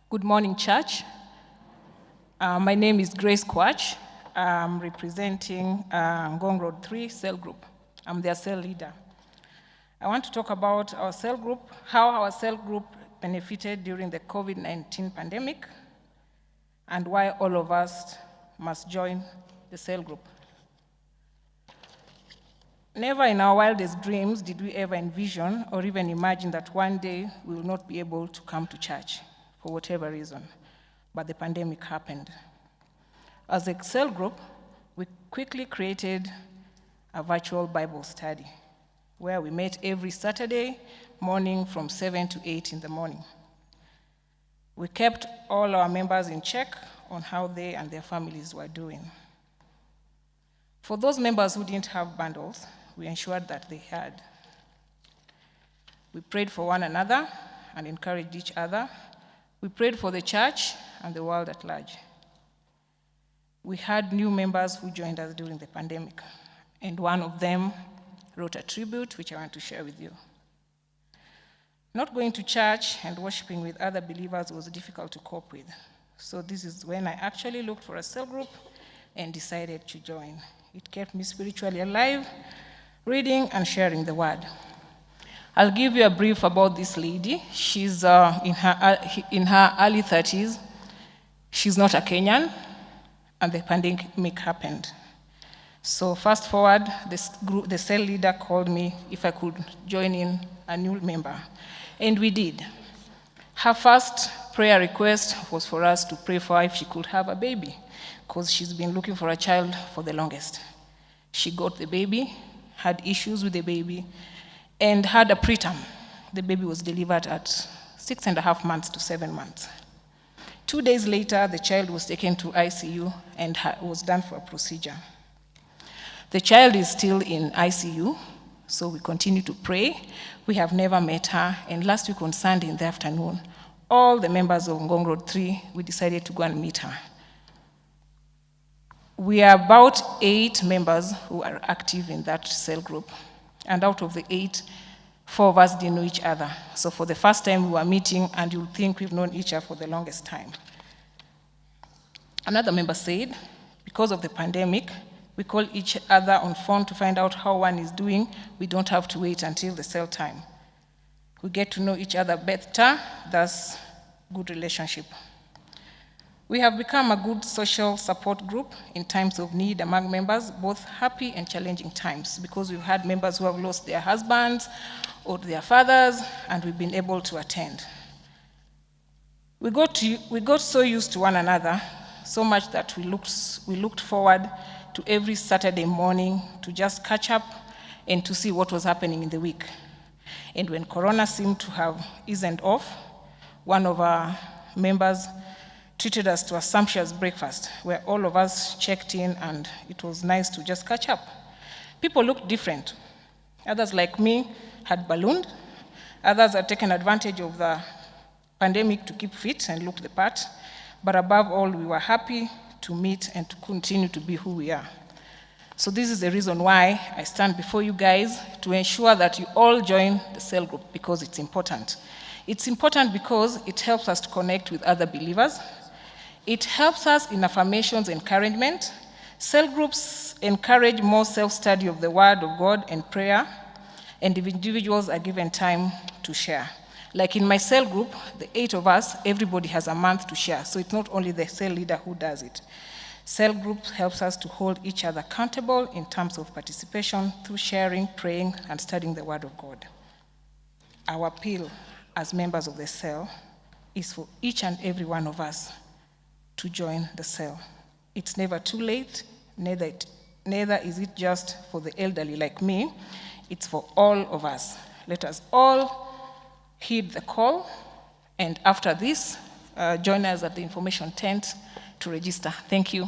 Good morning, church. My name is Grace Kwach. I'm representing Ngong Road-3 cell group. I'm their cell leader. I want to talk about our cell group, how our cell group benefited during the COVID-19 pandemic, and why all of us must join the cell group. Never in our wildest dreams did we ever envision or even imagine that one day we will not be able to come to church for whatever reason, but the pandemic happened. As a cell group, we quickly created a virtual Bible study where we met every Saturday morning from 7 to 8 in the morning. We kept all our members in check on how they and their families were doing. For those members who didn't have bundles, we ensured that they had. We prayed for one another and encouraged each other. We prayed for the church and the world at large. We had new members who joined us during the pandemic, and one of them wrote a tribute, which I want to share with you. Not going to church and worshiping with other believers was difficult to cope with. So this is when I actually looked for a cell group and decided to join. It kept me spiritually alive, reading and sharing the word. I'll give you a brief about this lady. She's in her early 30s. She's not a Kenyan, and the pandemic happened. So fast forward, the cell leader called me if I could join in a new member, and we did. Her first prayer request was for us to pray for her if she could have a baby, because she's been looking for a child for the longest. She got the baby, had issues with the baby, and had a preterm. The baby was delivered at 6.5 months to 7 months. 2 days later, the child was taken to ICU and was done for a procedure. The child is still in ICU, so we continue to pray. We have never met her, and last week on Sunday in the afternoon, all the members of Ngong Road-3, we decided to go and meet her. We are about 8 members who are active in that cell group, and out of the 8, 4 of us didn't know each other. So for the first time we were meeting, and you'll think we've known each other for the longest time. Another member said, because of the pandemic, we call each other on phone to find out how one is doing. We don't have to wait until the cell time. We get to know each other better, thus good relationship. We have become a good social support group in times of need among members, both happy and challenging times, because we've had members who have lost their husbands or their fathers, and we've been able to attend. We got so used to one another, so much that we looked forward to every Saturday morning to just catch up and to see what was happening in the week. And when Corona seemed to have eased off, one of our members treated us to a sumptuous breakfast where all of us checked in, and it was nice to just catch up. People looked different. Others, like me, had ballooned. Others had taken advantage of the pandemic to keep fit and look the part. But above all, we were happy to meet and to continue to be who we are. So this is the reason why I stand before you guys to ensure that you all join the cell group, because it's important. It's important because it helps us to connect with other believers. It helps us in affirmations, encouragement. Cell groups encourage more self-study of the Word of God and prayer, and individuals are given time to share. Like in my cell group, the 8 of us, everybody has a month to share, so it's not only the cell leader who does it. Cell groups helps us to hold each other accountable in terms of participation through sharing, praying, and studying the Word of God. Our appeal as members of the cell is for each and every one of us to join the cell. It's never too late, neither is it just for the elderly like me, it's for all of us. Let us all heed the call, and after this, join us at the information tent to register. Thank you.